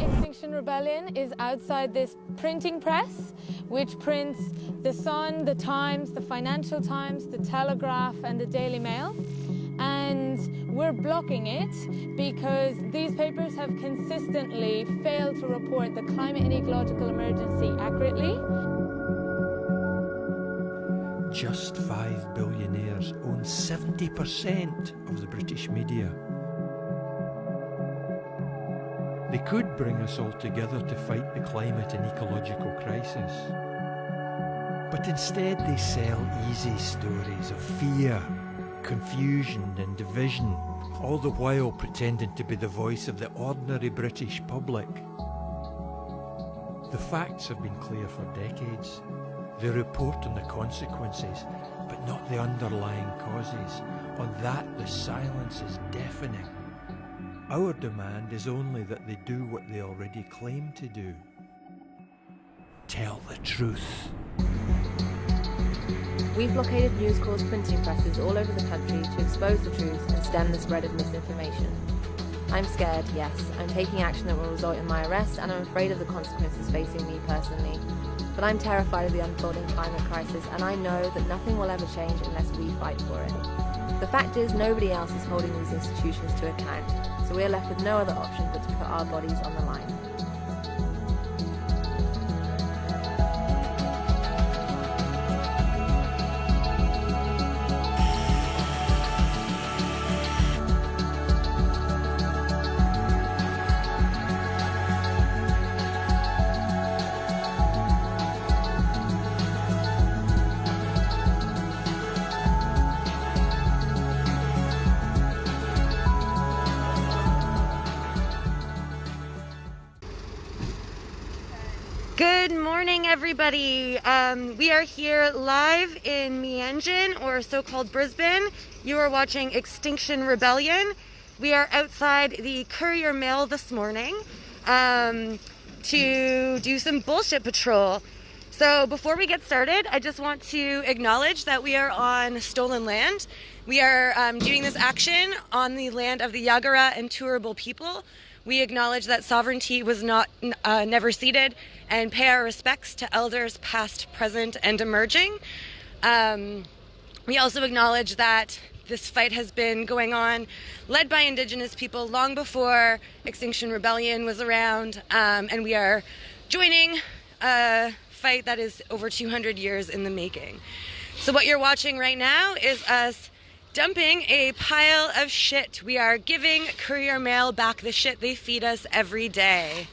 Extinction Rebellion is outside this printing press, which prints The Sun, The Times, The Financial Times, The Telegraph, and The Daily Mail. And we're blocking it because these papers have consistently failed to report the climate and ecological emergency accurately. Just 5 billionaires own 70% of the British media. They could bring us all together to fight the climate and ecological crisis. But instead they sell easy stories of fear, confusion and division, all the while pretending to be the voice of the ordinary British public. The facts have been clear for decades. They report on the consequences, but not the underlying causes. On that, the silence is deafening. Our demand is only that they do what they already claim to do. Tell the truth. We've blockaded News Corp's printing presses all over the country to expose the truth and stem the spread of misinformation. I'm scared, yes. I'm taking action that will result in my arrest, and I'm afraid of the consequences facing me personally. But I'm terrified of the unfolding climate crisis, and I know that nothing will ever change unless we fight for it. The fact is, nobody else is holding these institutions to account, so we are left with no other option but to put our bodies on the line. Good morning, everybody. We are here live in Meanjin, or so-called Brisbane. You are watching Extinction Rebellion. We are outside the Courier Mail this morning to do some bullshit patrol. So before we get started, I just want to acknowledge that we are on stolen land. We are doing this action on the land of the Yagara and Turrbal people. We acknowledge that sovereignty was never ceded, and pay our respects to elders past, present, and emerging. We also acknowledge that this fight has been going on, led by Indigenous people long before Extinction Rebellion was around, and we are joining a fight that is over 200 years in the making. So what you're watching right now is us dumping a pile of shit. We are giving Courier Mail back the shit they feed us every day.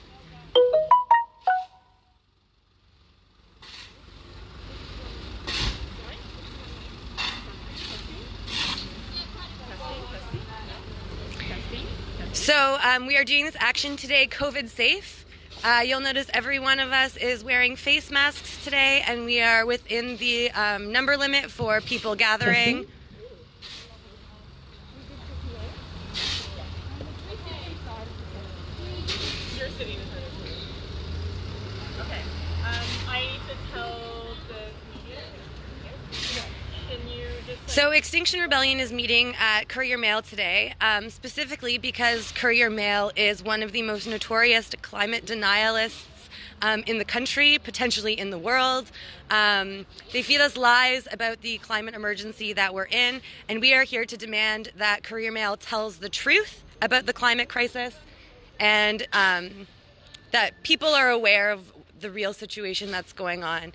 So we are doing this action today COVID safe. You'll notice every one of us is wearing face masks today, and we are within the number limit for people gathering. Okay. I need to tell the media. Can you just... So Extinction Rebellion is meeting at Courier Mail today, specifically because Courier Mail is one of the most notorious climate denialists in the country, potentially in the world. They feed us lies about the climate emergency that we're in, and we are here to demand that Courier Mail tells the truth about the climate crisis, and that people are aware of the real situation that's going on.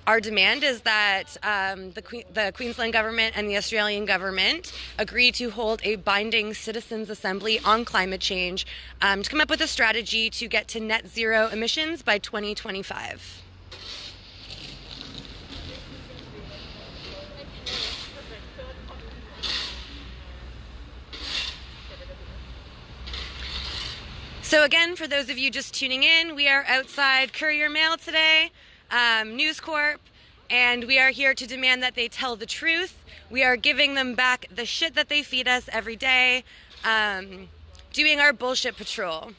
Our demand is that the Queensland government and the Australian government agree to hold a binding citizens' assembly on climate change to come up with a strategy to get to net zero emissions by 2025. So again, for those of you just tuning in, we are outside Courier Mail today, News Corp, and we are here to demand that they tell the truth. We are giving them back the shit that they feed us every day, doing our bullshit patrol.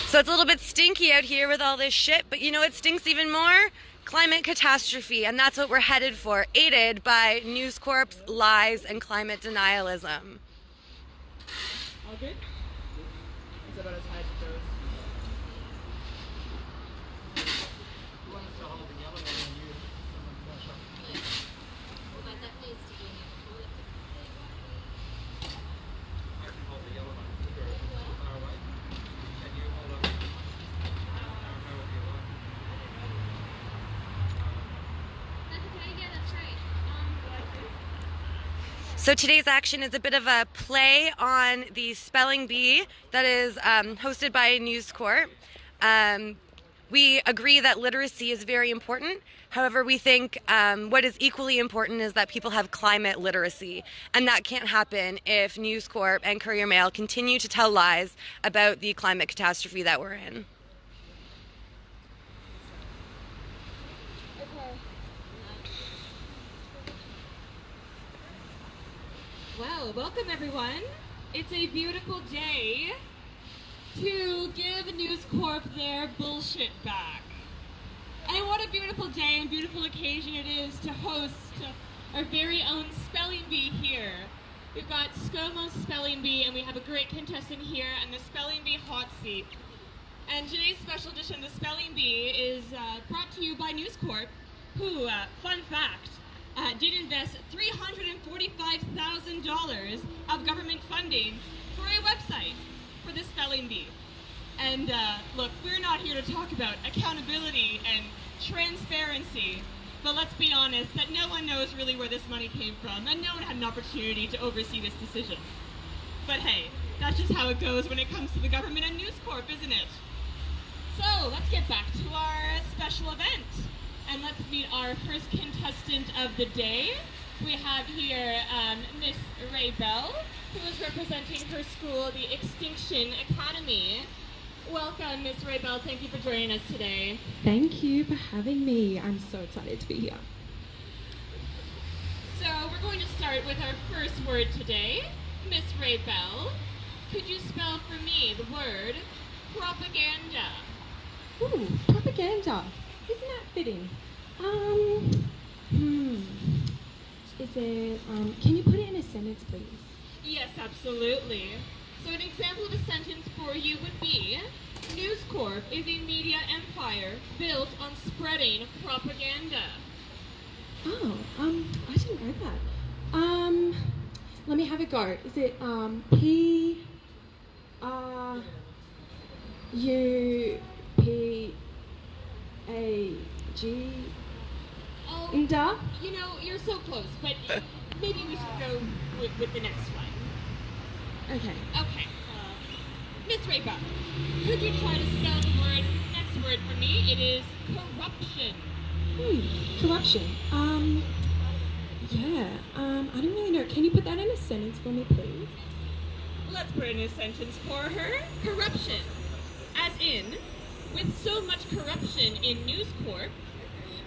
So it's a little bit stinky out here with all this shit, but you know what stinks even more? Climate catastrophe, and that's what we're headed for, aided by News Corp's lies and climate denialism. All good? It's about as high as it goes. So today's action is a bit of a play on the spelling bee that is hosted by News Corp. We agree that literacy is very important. However, we think what is equally important is that people have climate literacy. And that can't happen if News Corp and Courier Mail continue to tell lies about the climate catastrophe that we're in. Well, welcome everyone. It's a beautiful day to give News Corp their bullshit back. And what a beautiful day and beautiful occasion it is to host our very own spelling bee here. We've got ScoMo's spelling bee and we have a great contestant here and the spelling bee hot seat. And today's special edition of the spelling bee is brought to you by News Corp, who, fun fact, did invest $345,000 of government funding for a website for the spelling bee. And look, we're not here to talk about accountability and transparency, but let's be honest that no one knows really where this money came from, and no one had an opportunity to oversee this decision. But hey, that's just how it goes when it comes to the government and News Corp, isn't it? So let's get back to our special event. And let's meet our first contestant of the day. We have here Miss Ray Bell, who is representing her school, the Extinction Academy. Welcome, Miss Ray Bell. Thank you for joining us today. Thank you for having me. I'm so excited to be here. So we're going to start with our first word today. Miss Ray Bell, could you spell for me the word propaganda? Ooh, propaganda. Isn't that fitting? Is it, can you put it in a sentence, please? Yes, absolutely. So an example of a sentence for you would be, News Corp is a media empire built on spreading propaganda. Oh, I didn't know that. Let me have a go. Is it, P, R, U, P, A, G, Oh, Inda? you know, you're so close, but maybe we should go with the next one. Okay. Okay. Miss Raper, could you try to spell the next word for me? It is corruption. Corruption. Yeah, I don't really know. Can you put that in a sentence for me, please? Let's put it in a sentence for her. Corruption. As in, with so much corruption in News Corp,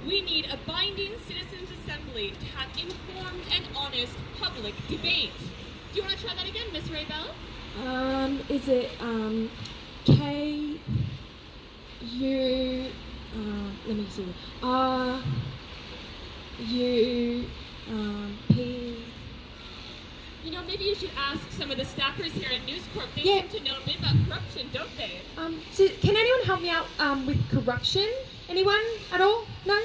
we need a binding citizens' assembly to have informed and honest public debate. Do you want to try that again, Miss Ray Bell? Is it, K, U, let me see, R, U, P. You know, maybe you should ask some of the staffers here at News Corp. They Yeah. seem to know a bit about corruption, don't they? So can anyone help me out, with corruption? Anyone at all? No?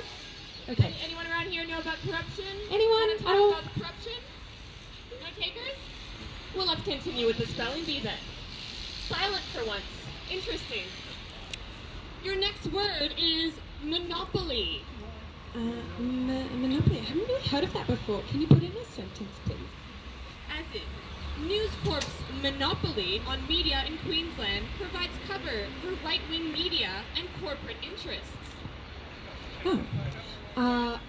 Okay. Anyone around here know about corruption? Anyone Want to at talk all? about corruption? No takers? Well, let's continue with the spelling bee then. Silent for once. Interesting. Your next word is monopoly. Monopoly. I haven't really heard of that before. Can you put it in a sentence, please? As in, News Corp's monopoly on media in Queensland provides cover for right-wing media and corporate interests. Oh.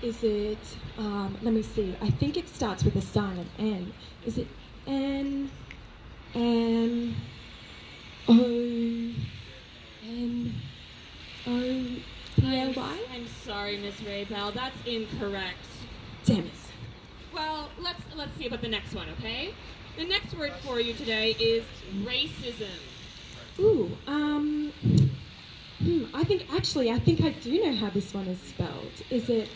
Is it, let me see. I think it starts with a silent N. Is it N, M, O, N, O, P, L, Y? I'm sorry, Miss Ray Bell. That's incorrect. Damn it. Well, let's see about the next one, okay? The next word for you today is racism. Ooh, I think I do know how this one is spelled. Is it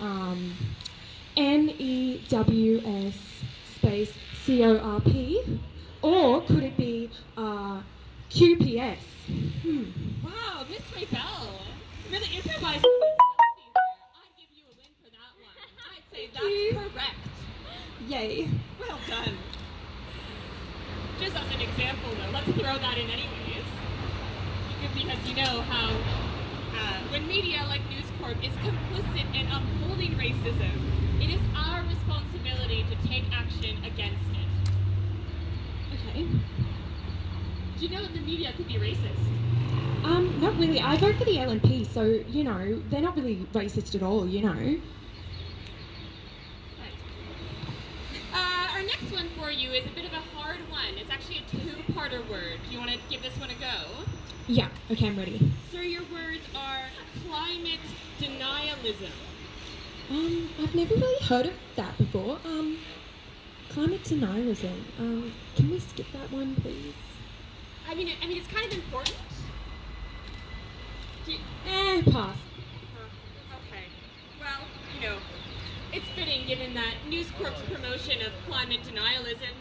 NEWS space CORP? Or could it be QPS? Wow, Miss Raybell. Really improvising with spelling there. I'd give you a win for that one. I'd say that's correct. Yay. Well done. Just as an example, though, let's throw that in anyways. Because you know how when media like News Corp is complicit in upholding racism, it is our responsibility to take action against it. Okay. Do you know that the media could be racist? Not really. I vote for the LNP, so, you know, they're not really racist at all, you know. Right. Our next one for you is a bit of a hard one. It's actually a two-parter word. Do you want to give this one a go? Yeah, okay, I'm ready. So your words are climate denialism. I've never really heard of that before. Climate denialism. Can we skip that one, please? I mean, it's kind of important. Pass. Okay. Well, you know, it's fitting given that News Corp's promotion of climate denialism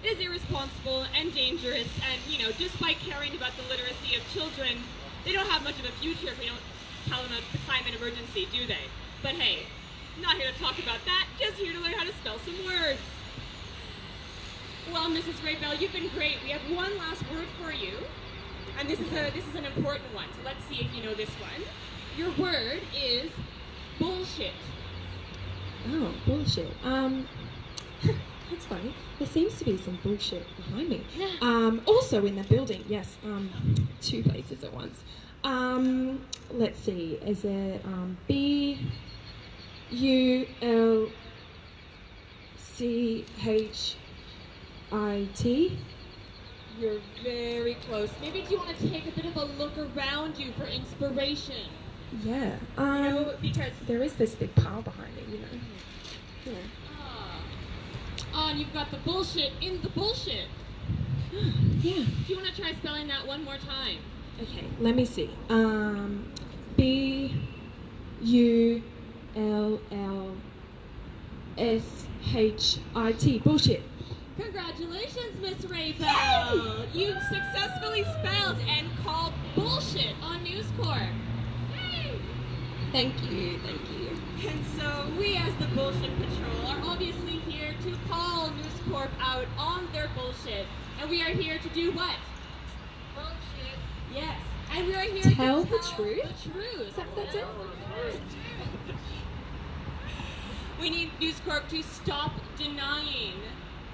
is irresponsible and dangerous, and, you know, despite caring about the literacy of children, they don't have much of a future if we don't tell them about the climate emergency, do they? But hey, not here to talk about that, just here to learn how to spell some words. Well, Mrs. Raybell, you've been great. We have one last word for you, and this is an important one, so let's see if you know this one. Your word is bullshit. Oh, bullshit. That's funny. There seems to be some bullshit behind me. Also in the building, yes. Two places at once. Let's see. Is it BULCHIT? You're very close. Maybe do you want to take a bit of a look around you for inspiration? Yeah. You know, because there is this big pile behind me, you know. Yeah. And you've got the bullshit in the bullshit. Yeah. Do you want to try spelling that one more time? Okay, let me see. BULLSHIT. Bullshit. Congratulations, Miss Raybell. You've successfully spelled and called bullshit on News Corp. Yay! Thank you. And so we, as the Bullshit Patrol, are obviously here to call News Corp out on their bullshit. And we are here to do what? Bullshit. Yes. And we are here to tell the truth. The truth. That's it. We need News Corp to stop denying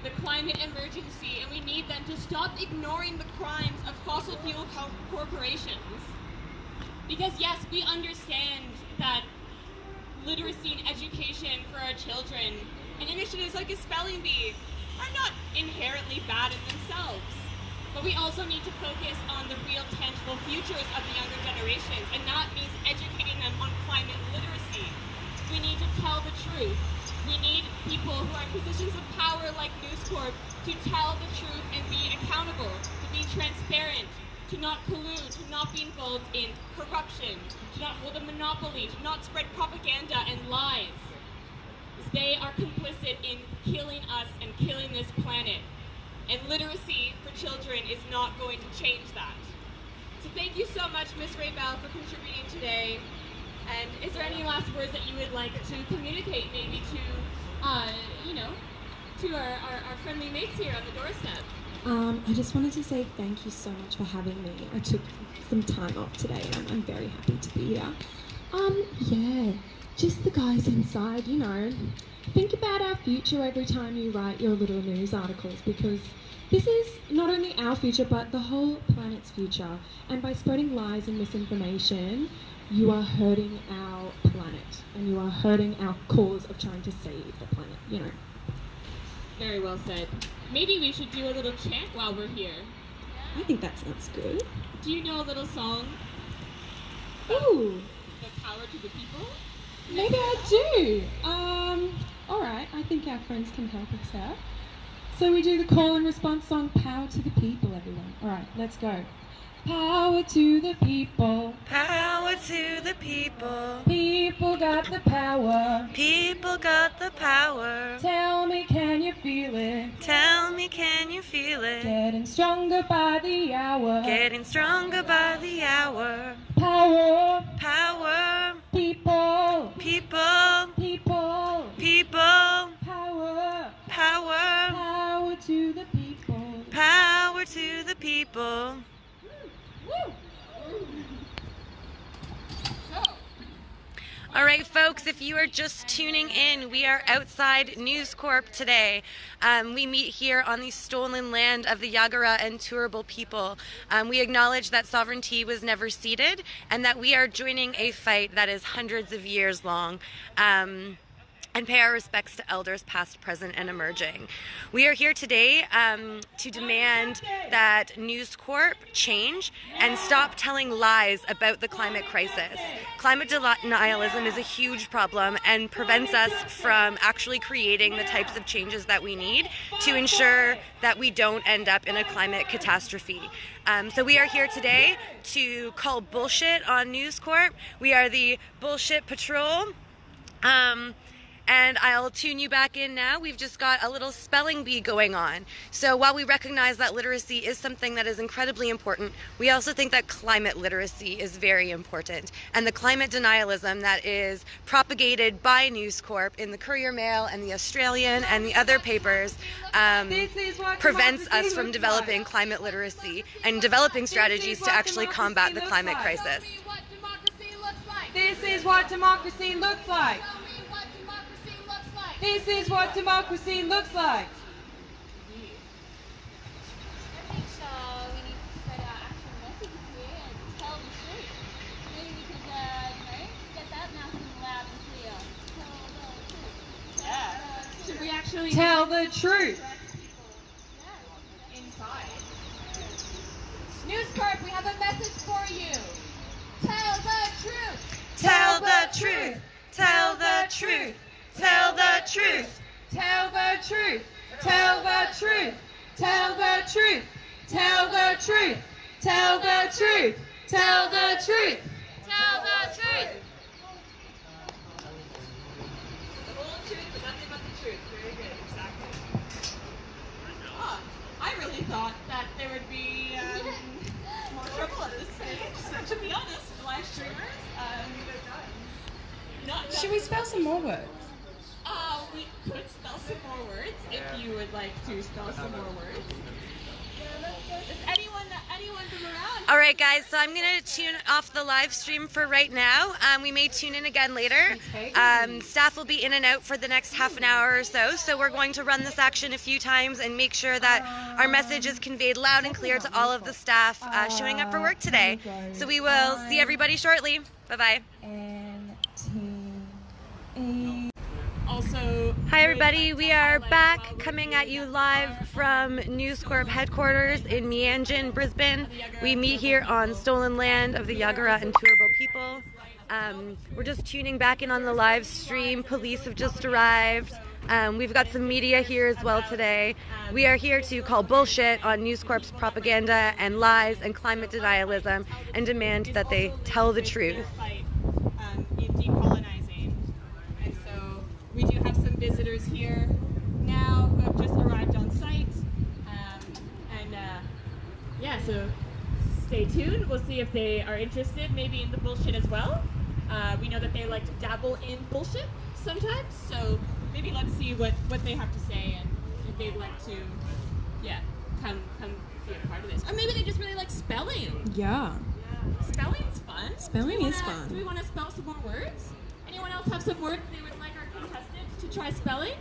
the climate emergency, and we need them to stop ignoring the crimes of fossil fuel corporations. Because yes, we understand that literacy and education for our children and initiatives like a spelling bee are not inherently bad in themselves. But we also need to focus on the real tangible futures of the younger generations, and that means educating them on climate literacy. We need to tell the truth. We need people who are in positions of power like News Corp to tell the truth and be accountable, to be transparent, to not collude, to not be involved in corruption, to not hold a monopoly, to not spread propaganda and lies. Because they are complicit in killing us and killing this planet. And literacy for children is not going to change that. So thank you so much, Ms. Raybell, for contributing today. And is there any last words that you would like to communicate maybe to, to our friendly mates here on the doorstep? I just wanted to say thank you so much for having me. I took some time off today and I'm very happy to be here. Yeah, just the guys inside, you know. Think about our future every time you write your little news articles, because this is not only our future but the whole planet's future. And by spreading lies and misinformation, you are hurting our planet and you are hurting our cause of trying to save the planet, you know. Very well said. Maybe we should do a little chant while we're here. I think that sounds good. Do you know a little song? Ooh. The power to the people? Maybe I do. Alright, I think our friends can help us out. So we do the call and response song, Power to the People, everyone. Alright, let's go. Power to the people. Power to the people. People got the power. People got the power. Tell me, can you feel it? Tell me, can you feel it? Getting stronger by the hour. Getting stronger by the hour. Power. Power. People. People. People. People. Power. Power. Power to the people. Power to the people. All right, folks, if you are just tuning in, we are outside News Corp today. We meet here on the stolen land of the Yagara and Turrbal people. We acknowledge that sovereignty was never ceded and that we are joining a fight that is hundreds of years long. And pay our respects to elders past, present, and emerging. We are here today to demand that News Corp change and stop telling lies about the climate crisis. Climate denialism is a huge problem and prevents us from actually creating the types of changes that we need to ensure that we don't end up in a climate catastrophe. So we are here today to call bullshit on News Corp. We are the Bullshit Patrol. And I'll tune you back in now. We've just got a little spelling bee going on. So while we recognize that literacy is something that is incredibly important, we also think that climate literacy is very important. And the climate denialism that is propagated by News Corp in the Courier Mail and the Australian and the other papers prevents us from developing climate literacy and developing strategies to actually combat the climate crisis. This is what democracy looks like. This is what democracy looks like. I think so. We need to spread our actual messages here and tell the truth. Maybe we could, get that message loud and clear. Tell the truth. Should we actually tell the truth? Inside. News Corp, we have a message for you. Tell the truth. Tell the truth. Tell the truth. Tell the truth. Tell the truth. Tell the truth. Tell the truth. Tell the truth. Tell the truth. Tell the truth. Tell the truth. The whole truth, but nothing but the truth. Very good, exactly. I really thought that there would be more trouble at this stage. So to be honest, live streamers, Should we spell some more words? we could spell some more words if you would like to spell some more words. Is anyone from around? All right, guys, so I'm going to tune off the live stream for right now. We may tune in again later. Staff will be in and out for the next half an hour or so, so we're going to run this action a few times and make sure that our message is conveyed loud and clear to all of the staff showing up for work today. So we will see everybody shortly. Bye-bye. Also, Hi everybody, we are back coming at you live from News Corp headquarters in Meanjin, Brisbane. We meet here on stolen land of the Yagara and Turrbal people. We're just tuning back in on the live stream. Police have just arrived. We've got some media here as well today. We are here to call bullshit on News Corp's propaganda and lies and climate denialism and demand that they tell the truth. In decolonizing. And so we do have some visitors here now who have just arrived on site. Yeah, so stay tuned. We'll see if they are interested maybe in the bullshit as well. We know that they like to dabble in bullshit sometimes, so maybe let's see what they have to say and if they'd like to, come be a part of this. Or maybe they just really like spelling. Yeah. Spelling's fun. Spelling is fun. Do we want to spell some more words? Anyone else have some words they would like our contestants to try spelling?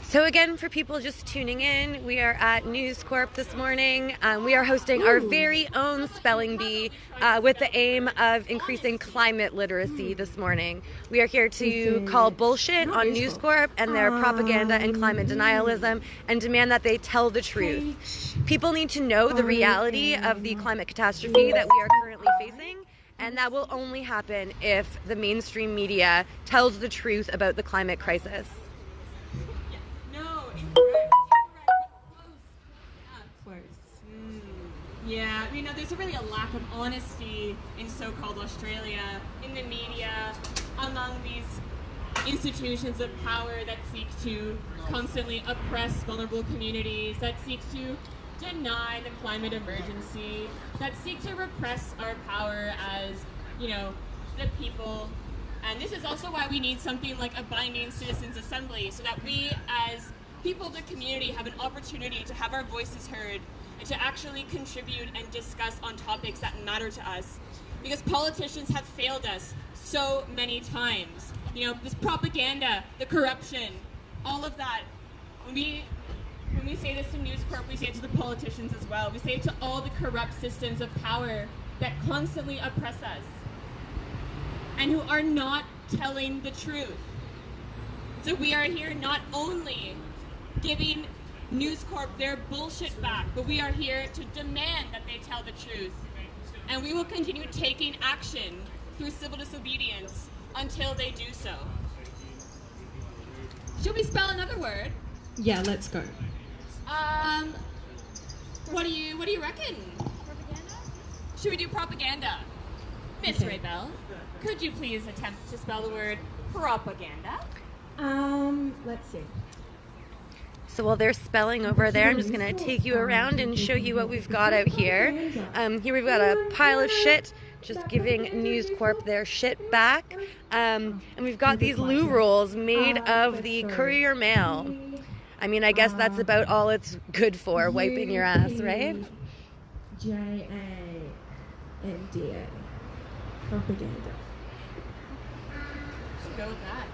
So again, for people just tuning in, we are at News Corp this morning. We are hosting our very own spelling bee with the aim of increasing climate literacy this morning. We are here to call bullshit on News Corp and their propaganda and climate denialism and demand that they tell the truth. People need to know the reality of the climate catastrophe that we are currently facing, and that will only happen if the mainstream media tells the truth about the climate crisis. No, incorrect. Close. close. Yeah, there's really a lack of honesty in so-called Australia, in the media, among these institutions of power that seek to constantly oppress vulnerable communities, that seek to deny the climate emergency, that seek to repress our power as, the people. And this is also why we need something like a binding citizens' assembly, so that we as people of the community have an opportunity to have our voices heard and to actually contribute and discuss on topics that matter to us. Because politicians have failed us so many times. This propaganda, the corruption, all of that. When we say this to News Corp, we say it to the politicians as well. We say it to all the corrupt systems of power that constantly oppress us and who are not telling the truth. So we are here not only giving News Corp their bullshit back, but we are here to demand that they tell the truth. And we will continue taking action through civil disobedience until they do so. Should we spell another word? Yeah, let's go. What do you reckon? Propaganda? Should we do propaganda? Miss Raybell, could you please attempt to spell the word propaganda? Let's see. So while they're spelling over there, I'm just going to take you around and show you what we've got out here. Here we've got a pile of shit, just giving News Corp their shit back. And we've got these loo rolls made of the Courier Mail. I mean, I guess that's about all it's good for, wiping your ass, right? JANDA. Propaganda. Should go with that.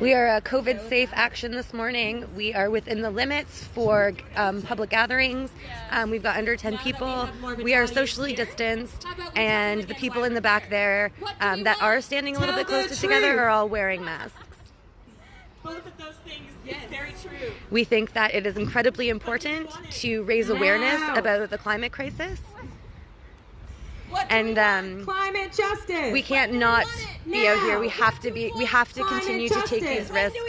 We are a COVID safe action this morning. We are within the limits for public gatherings. We've got under 10 people. We are socially distanced, and the people in the back there that are standing a little bit closer together are all wearing masks. Both of those things, yes, very true. We think that it is incredibly important to raise awareness about the climate crisis. And Climate justice. we can't not be out here. We have to continue to take these risks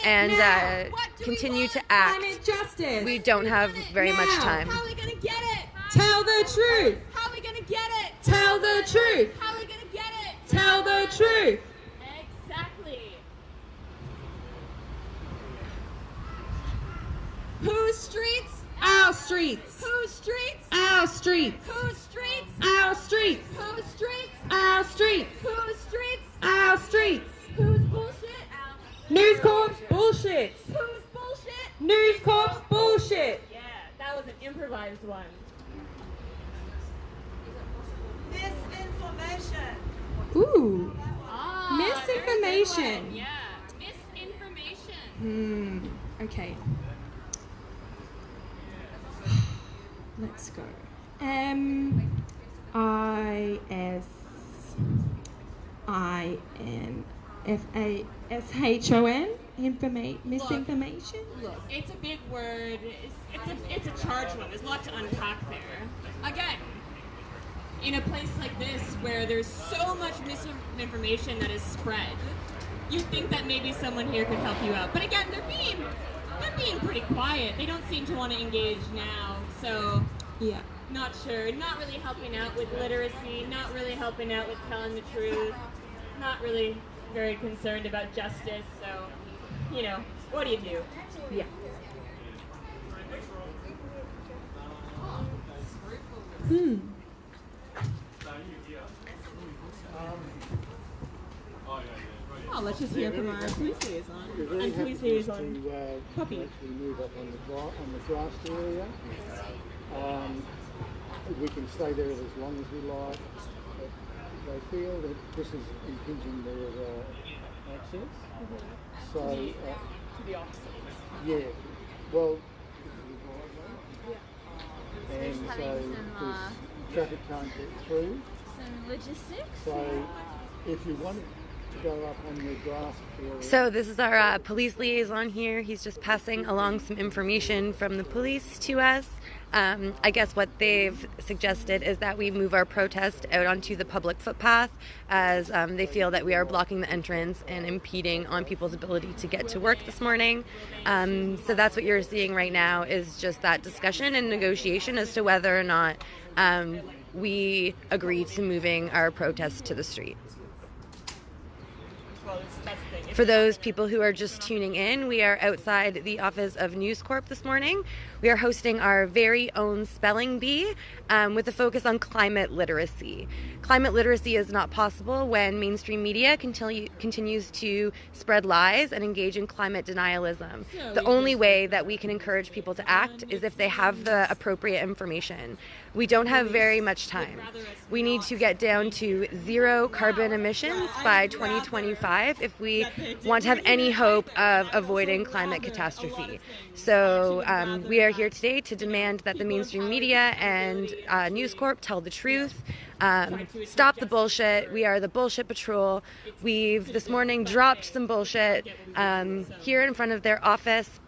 and continue to act. Climate justice. We don't have very much time. How are we gonna get it? Tell the truth. How are we gonna get it? Tell the truth. How are we gonna get it? Tell the truth. Exactly. Whose streets? Our streets. Whose streets? Our streets. Whose streets? Our streets. Whose streets? Our streets. Whose streets? Our streets. Whose bullshit? News Corp's bullshit. Whose bullshit? News Corp's bullshit. Yeah, that was an improvised one. Misinformation. Ooh. Ah, Misinformation. very good one. Yeah, misinformation. Okay. Let's go. misinformation. Look, it's a big word. It's a charged one. There's a lot to unpack there. Again, in a place like this where there's so much misinformation that is spread, you'd think that maybe someone here could help you out. But again, they're being pretty quiet. They don't seem to want to engage now. So Yeah. not sure. Not really helping out with literacy. Not really helping out with telling the truth. Not really very concerned about justice. So, what do you do? Yeah. Oh, let's just hear from our police liaison. We're And police liaison. Puppy. actually move up on the grass area. We can stay there as long as we like. But they feel that this is impinging their access. So, To the office. yeah, well, We're and just so having some, traffic can't get through. some logistics. So if you wanted to go up on the grass area, So this is our police liaison here. He's just passing along some information from the police to us. I guess what they've suggested is that we move our protest out onto the public footpath, as they feel that we are blocking the entrance and impeding on people's ability to get to work this morning. So that's what you're seeing right now, is just that discussion and negotiation as to whether or not we agree to moving our protest to the street. For those people who are just tuning in, we are outside the office of News Corp this morning. We are hosting our very own spelling bee with a focus on climate literacy. Climate literacy is not possible when mainstream media continues to spread lies and engage in climate denialism. The only way that we can encourage people to act is if they have the appropriate information. We don't have very much time. We need to get down to 0 carbon emissions by 2025 if we want to have any hope of avoiding climate catastrophe. So we are here today to demand that the mainstream media and News Corp tell the truth. Stop the bullshit. We are the bullshit patrol. We've this morning dropped some bullshit here in front of their office,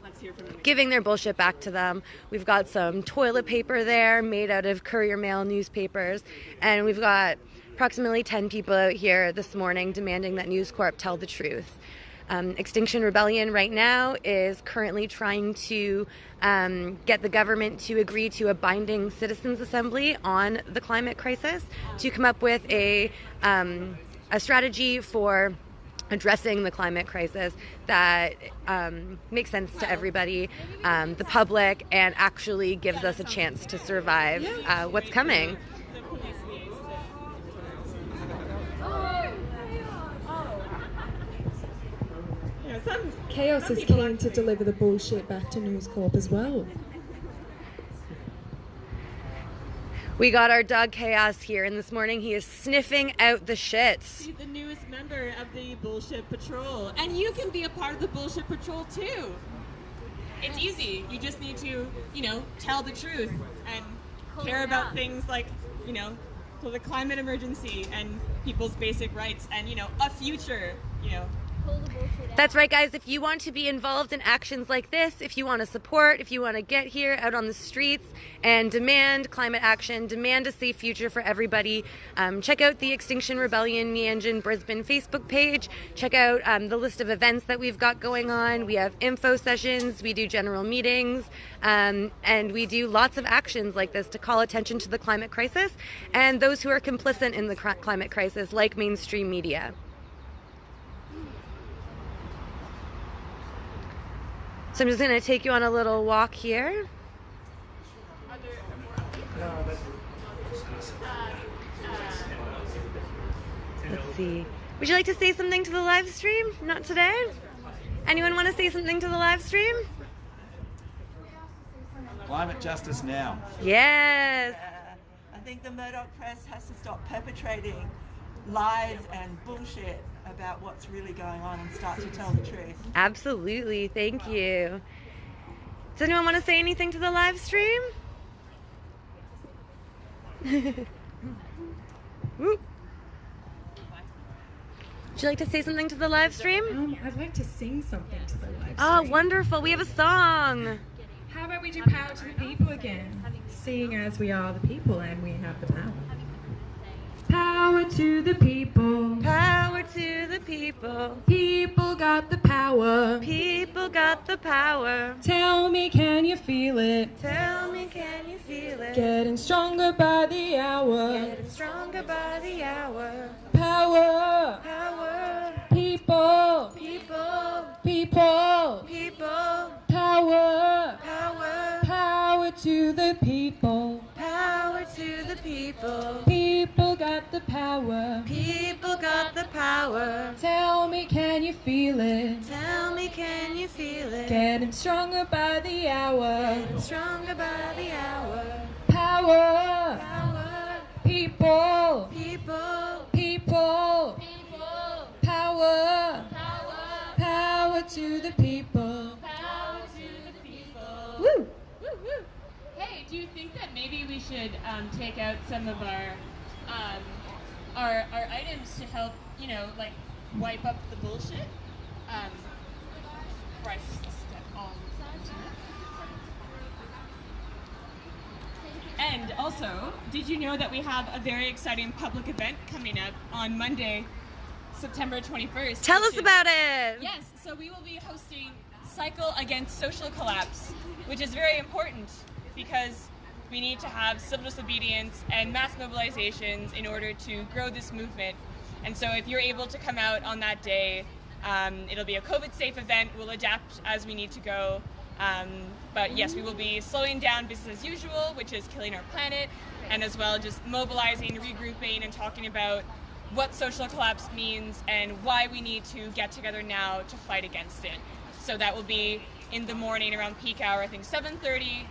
giving their bullshit back to them. We've got some toilet paper there made out of Courier Mail newspapers, and we've got approximately 10 people out here this morning demanding that News Corp tell the truth. Extinction Rebellion right now is currently trying to get the government to agree to a binding citizens' assembly on the climate crisis, to come up with a strategy for addressing the climate crisis that makes sense to everybody, the public, and actually gives us a chance to survive what's coming. Chaos is keen to deliver the bullshit back to News Corp as well. We got our dog Chaos here, and this morning he is sniffing out the shits. He's the newest member of the Bullshit Patrol, and you can be a part of the Bullshit Patrol too. It's easy. You just need to, tell the truth and care about things like, the climate emergency and people's basic rights and, a future, That's right, guys. If you want to be involved in actions like this, if you want to support, if you want to get here out on the streets and demand climate action, demand a safe future for everybody, check out the Extinction Rebellion Meanjin Brisbane Facebook page. Check out the list of events that we've got going on. We have info sessions, we do general meetings, and we do lots of actions like this to call attention to the climate crisis and those who are complicit in the climate crisis, like mainstream media. So I'm just going to take you on a little walk here. Let's see. Would you like to say something to the live stream? Not today? Anyone want to say something to the live stream? Climate justice now. Yes. I think the Murdoch press has to stop perpetrating lies and bullshit about what's really going on and start to tell the truth. Absolutely. Thank you. Does anyone want to say anything to the live stream? Would you like to say something to the live stream? I'd like to sing something to the live stream. Oh, wonderful. We have a song. How about we do Power to the People again? Seeing as we are the people and we have the power. Power to the people. Power to the people. People got the power. People got the power. Tell me, can you feel it? Tell me, can you feel it? Getting stronger by the hour. Getting stronger by the hour. Power. Power. People. People. People. People. Power. Power. Power to the people. Power to the people. People got the power. People got the power. Tell me, can you feel it? Tell me, can you feel it? Getting stronger by the hour. Getting stronger by the hour. Power. Power. People. People. People. People. Power. Power. Power to the people. Power to the people. Woo! Woo, woo. Hey, do you think that maybe we should take out some of our items to help, wipe up the bullshit? Before I step on. And also, did you know that we have a very exciting public event coming up on Monday, September 21st? Tell us about it. Yes, so we will be hosting Cycle Against Social Collapse, which is very important because we need to have civil disobedience and mass mobilizations in order to grow this movement. And so if you're able to come out on that day, it'll be a COVID-safe event. We'll adapt as we need to go. But yes, we will be slowing down business as usual, which is killing our planet, and as well just mobilizing, regrouping, and talking about what social collapse means and why we need to get together now to fight against it. So that will be in the morning around peak hour, I think 7:30.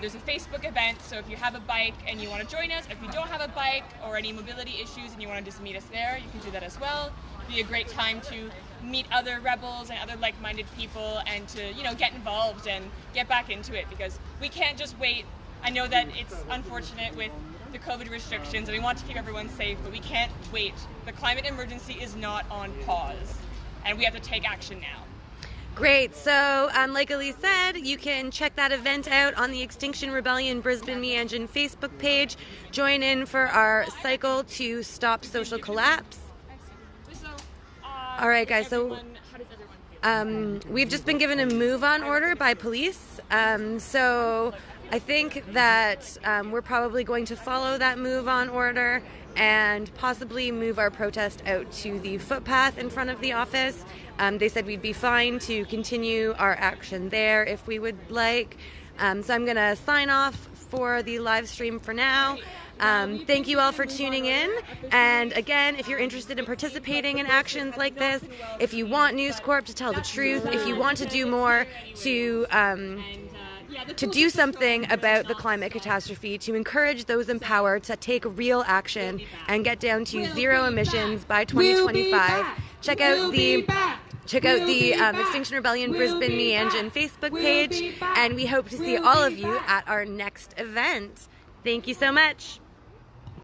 There's a Facebook event, so if you have a bike and you want to join us, if you don't have a bike or any mobility issues and you want to just meet us there, you can do that as well. It'll be a great time to meet other rebels and other like-minded people and to, you know, get involved and get back into it, because we can't just wait. I know that it's unfortunate with the COVID restrictions and we want to keep everyone safe, but we can't wait. The climate emergency is not on pause and we have to take action now. Great. So, like Elise said, you can check that event out on the Extinction Rebellion Brisbane Meanjin Facebook page. Join in for our cycle to stop social collapse. All right, guys. So, we've just been given a move-on order by police. So, I think that we're probably going to follow that move-on order and possibly move our protest out to the footpath in front of the office. They said we'd be fine to continue our action there if we would like. So I'm going to sign off for the live stream for now. Thank you all for tuning in. And again, if you're interested in participating in actions like this, if you want News Corp to tell the truth, if you want to do more to do something about the climate catastrophe, to encourage those in power to take real action and get down to zero emissions by 2025, check out the Extinction Rebellion Brisbane Meanjin Facebook page, and we hope to see all of you at our next event. Thank you so much.